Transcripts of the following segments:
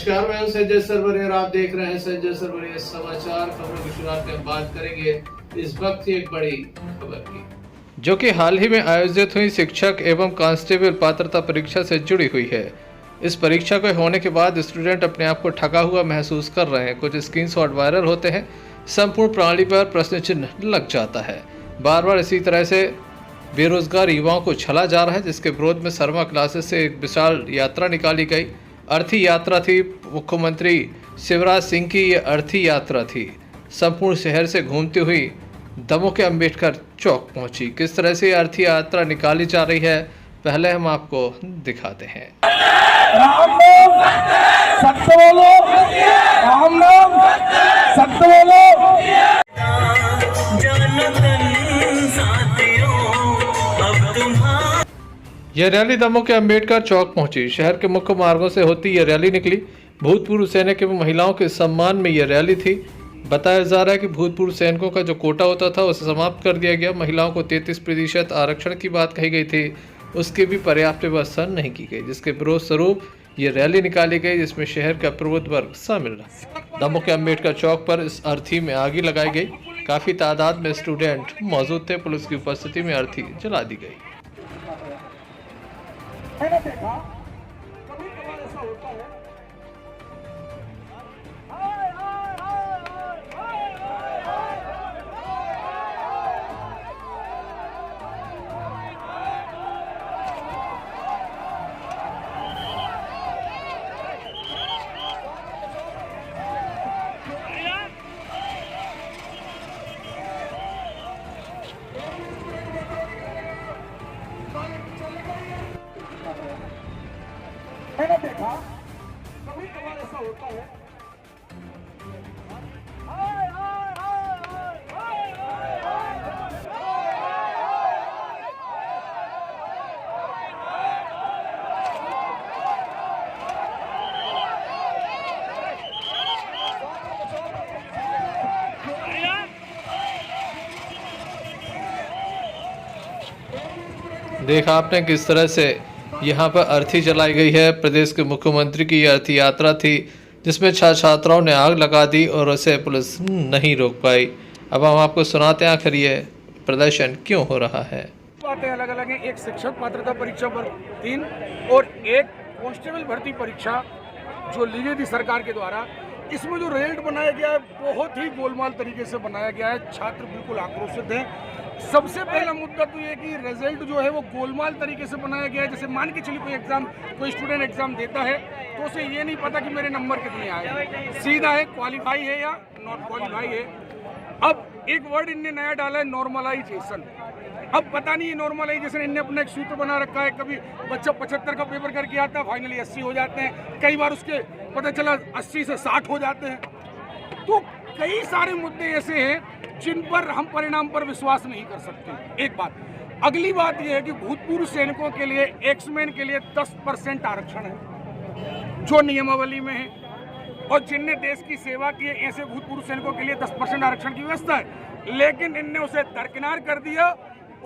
नमस्कार, मैं हूं संजय सरवरे और आप देख रहे हैं संजय सरवरे समाचार। खबरों की शुरुआत में बात करेंगे इस वक्त की एक बड़ी खबर की, जो कि हाल ही में आयोजित हुई शिक्षक एवं कांस्टेबल पात्रता परीक्षा से जुड़ी हुई है। इस परीक्षा के होने के बाद स्टूडेंट अपने आप को ठगा हुआ महसूस कर रहे हैं। कुछ स्क्रीनशॉट वायरल होते हैं, संपूर्ण प्रणाली पर प्रश्न चिन्ह लग जाता है। बार बार इसी तरह से बेरोजगार युवाओं को छला जा रहा है, जिसके विरोध में शर्मा क्लासेस से एक विशाल यात्रा निकाली गई। अर्थी यात्रा थी। मुख्यमंत्री शिवराज सिंह की ये अर्थी यात्रा थी। संपूर्ण शहर से घूमती हुई दमोह के अंबेडकर चौक पहुंची। किस तरह से अर्थी यात्रा निकाली जा रही है, पहले हम आपको दिखाते हैं। राम नाम सत्य बोलो, राम नाम सत्य बोलो। यह रैली दमोह के अंबेडकर चौक पहुंची। शहर के मुख्य मार्गों से होती यह रैली निकली। भूतपूर्व सैनिक एवं महिलाओं के सम्मान में यह रैली थी। बताया जा रहा है कि भूतपूर्व सैनिकों का जो कोटा होता था उसे समाप्त कर दिया गया। महिलाओं को 33% आरक्षण की बात कही गई थी, उसकी भी पर्याप्त व्यवस्था नहीं की गई, जिसके विरोध स्वरूप ये रैली निकाली गई, जिसमें शहर का प्रबुद्ध वर्ग शामिल रहा। दमोह के अंबेडकर चौक पर इस अर्थी में आग लगाई गई। काफी तादाद में स्टूडेंट मौजूद थे। पुलिस की उपस्थिति में अर्थी जला दी गई। मैंने देखा कभी कभार ऐसा होता है। मैंने देखा कभी कभार ऐसा होता है। देखा आपने किस तरह से यहाँ पर अर्थी जलाई गई है। प्रदेश के मुख्यमंत्री की यह अर्थी यात्रा थी, जिसमें छात्राओं ने आग लगा दी और उसे पुलिस नहीं रोक पाई। अब हम आपको सुनाते हैं आखिर ये प्रदर्शन क्यों हो रहा है। बातें अलग अलग हैं। एक शिक्षक पात्रता परीक्षा पर 3 और एक कांस्टेबल भर्ती परीक्षा जो ली गई थी सरकार के द्वारा। इसमें जो रिजल्ट बनाया गया है बहुत ही गोलमाल तरीके से बनाया गया है। छात्र बिल्कुल आक्रोशित हैं। सबसे पहला मुद्दा तो ये कि रिजल्ट जो है वो गोलमाल तरीके से बनाया गया है। जैसे मान के चलिए कोई स्टूडेंट एग्जाम देता है तो उसे ये नहीं पता कि मेरे नंबर कितने आए, सीधा है क्वालिफाई है या नॉट क्वालिफाई है। अब एक वर्ड इनने नया डाला है, नॉर्मलाइजेशन। अब पता नहीं ये नॉर्मलाइजेशन इनने अपना एक सूत्र बना रखा है। कभी बच्चा 75 का पेपर करके आता है, फाइनली 80 हो जाते हैं। कई बार उसके पता चला 80 से 60 हो जाते हैं। तो कई सारे मुद्दे ऐसे हैं जिन पर हम परिणाम पर विश्वास नहीं कर सकते। एक बात। अगली बात यह है कि भूतपूर्व सैनिकों के लिए, एक्समैन के लिए 10% आरक्षण है जो नियमावली में है, और जिनने देश की सेवा की है ऐसे भूतपूर्व सैनिकों के लिए 10% आरक्षण की व्यवस्था है। लेकिन इनने उसे दरकिनार कर दिया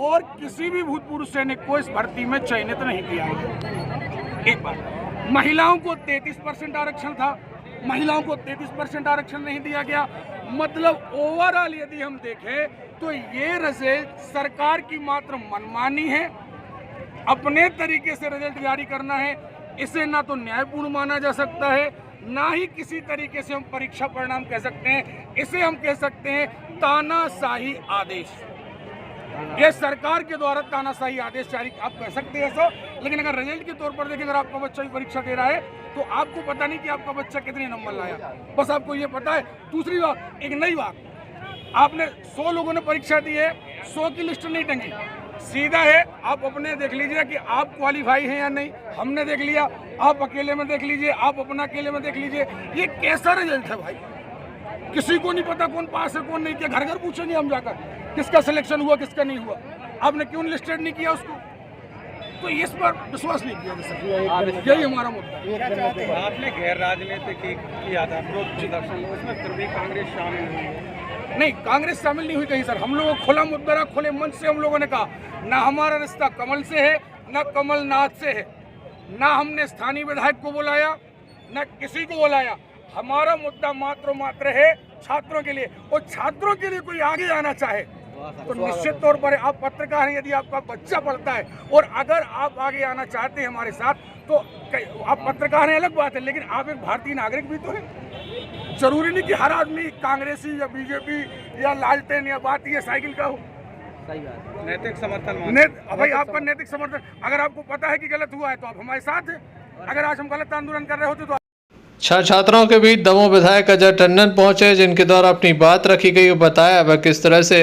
और किसी भी भूतपूर्व सैनिक को इस भर्ती में चयनित नहीं किया है। एक बात। महिलाओं को 33% आरक्षण था, महिलाओं को 33% आरक्षण नहीं दिया गया। मतलब ओवरऑल यदि हम देखें तो ये रिजल्ट सरकार की मात्र मनमानी है। अपने तरीके से रिजल्ट जारी करना है, इसे ना तो न्यायपूर्ण माना जा सकता है, ना ही किसी तरीके से हम परीक्षा परिणाम कह सकते हैं। इसे हम कह सकते हैं तानाशाही आदेश। ये सरकार के द्वारा तानाशाही आदेश जारी आप कह सकते हैं ऐसा। लेकिन अगर रिजल्ट के तौर पर देखें, अगर आपका बच्चा भी परीक्षा दे रहा है तो आपको पता नहीं कि आपका बच्चा कितने नंबर लाया, बस आपको ये पता है। दूसरी बात, एक नई बात, आपने 100 लोगों ने परीक्षा दी है, 100 की लिस्ट नहीं टंगी। सीधा है, आप अपने देख लीजिए कि आप क्वालिफाई हैं या नहीं। हमने देख लिया, आप अकेले में देख लीजिए, आप अपना अकेले में देख लीजिए। ये कैसा रिजल्ट है भाई? किसी को नहीं पता कौन पास है कौन नहीं किया। घर घर पूछेंगे हम जाकर किसका सिलेक्शन हुआ किसका नहीं हुआ, आपने क्यों लिस्टेड नहीं किया उसको। तो इस पर विश्वास नहीं किया जा सकता। यही हमारा मुद्दा। आपने गैर राजनीतिक किया था विरोध प्रदर्शन, उसमें फिर भी कांग्रेस शामिल हुई है? नहीं, कांग्रेस शामिल नहीं हुई कहीं सर। हम लोगों को खुला मुद्दा रहा, खुले मंच से हम लोगों ने कहा ना हमारा रिश्ता कमल से है ना कमलनाथ से है। ना हमने स्थानीय विधायक को बुलाया, न किसी को बुलाया। हमारा मुद्दा मात्र है छात्रों के लिए, और छात्रों के लिए कोई आगे आना चाहे तो निश्चित तौर पर आप पत्रकार हैं, यदि आपका बच्चा पढ़ता है और अगर आप आगे आना चाहते हैं हमारे साथ तो आप पत्रकार हैं अलग बात है, लेकिन आप एक भारतीय नागरिक भी तो हैं। जरूरी नहीं कि हर आदमी कांग्रेसी या बीजेपी या लालटेन या बात ये साइकिल का हो। नैतिक समर्थन भाई आपका नैतिक समर्थन, अगर आपको पता है कि गलत हुआ है तो आप हमारे साथ हैं। अगर आज हम गलत आंदोलन कर रहे होते तो छात्राओं के बीच दमोह विधायक अजय टंडन पहुंचे, जिनके द्वारा अपनी बात रखी गई और बताया वह किस तरह से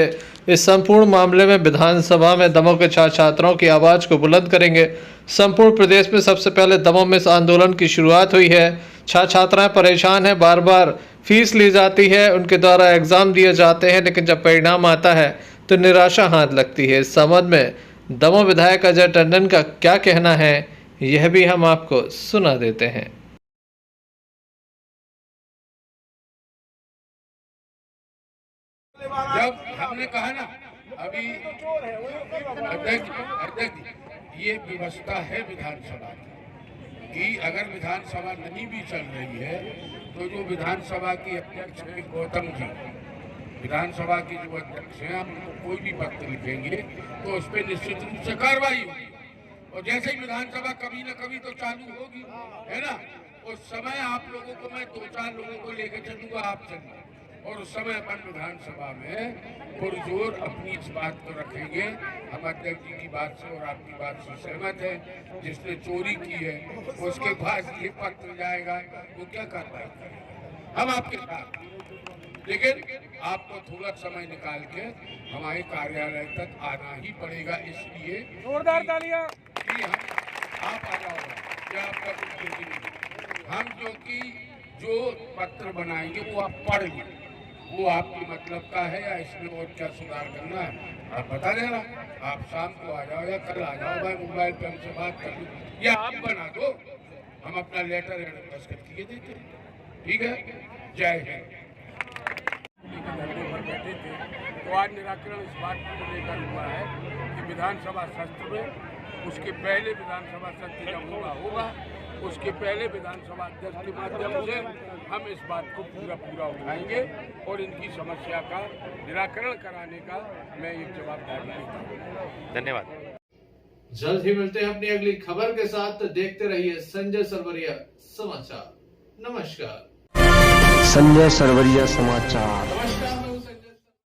इस संपूर्ण मामले में विधानसभा में दमोह के छात्राओं की आवाज़ को बुलंद करेंगे। संपूर्ण प्रदेश में सबसे पहले दमोह में इस आंदोलन की शुरुआत हुई है। छात्राएं परेशान हैं, बार बार फीस ली जाती है, उनके द्वारा एग्ज़ाम दिए जाते हैं, लेकिन जब परिणाम आता है तो निराशा हाथ लगती है। इस संबंध में दमोह विधायक अजय टंडन का क्या कहना है, यह भी हम आपको सुना देते हैं। जब हमने कहा ना अभी अध्यक्ष ये व्यवस्था है विधानसभा की, अगर विधानसभा नहीं भी चल रही है तो जो विधानसभा की अध्यक्ष है गौतम जी, विधानसभा की जो अध्यक्ष हैं, आप कोई भी पत्र लिखेंगे तो उस पर निश्चित रूप से कार्रवाई होगी। और जैसे ही विधानसभा कभी न कभी तो चालू होगी, है ना, उस समय आप लोगों को मैं 2-4 लोगों को लेकर चलूंगा, आप चलिए, और उस समय अपन विधानसभा में पुरजोर अपनी इस बात को रखेंगे। हम अध्यक्ष जी की बात से और आपकी बात से सहमत है। जिसने चोरी की है उसके पास ये पत्र जाएगा, वो क्या कार्रवाई करेगा, हम आपके साथ। लेकिन आपको थोड़ा समय निकाल के हमारे कार्यालय तक आना ही पड़ेगा, इसलिए जोरदार तालियां। आप आ जाओगे, क्या आपका कुछ गलती नहीं। हम जो पत्र बनाएंगे वो आप पढ़ लें, वो आपके मतलब का है या इसमें और क्या सुधार करना है आप बता देना। आप शाम को आ जाओ या कल आ जाओ, भाई मोबाइल पर हमसे बात कर लो या आप बना दो, हम अपना लेटर दस्तखत किए देते हैं। ठीक है, जय हिंद। बैठे थे तो आज निराकरण इस बात को लेकर हुआ है कि विधानसभा सत्र में उसके पहले विधानसभा सत्र जब होगा उसके पहले विधानसभा अध्यक्ष के माध्यम से हम इस बात को पूरा उठाएंगे और इनकी समस्या का निराकरण कराने का मैं एक जवाबदारी लेता हूँ। धन्यवाद। जल्द ही मिलते हैं अपनी अगली खबर के साथ। देखते रहिए संजय सरवरिया समाचार। नमस्कार। संजय सरवरिया समाचार। नमस्कार, मैं हूं संजय।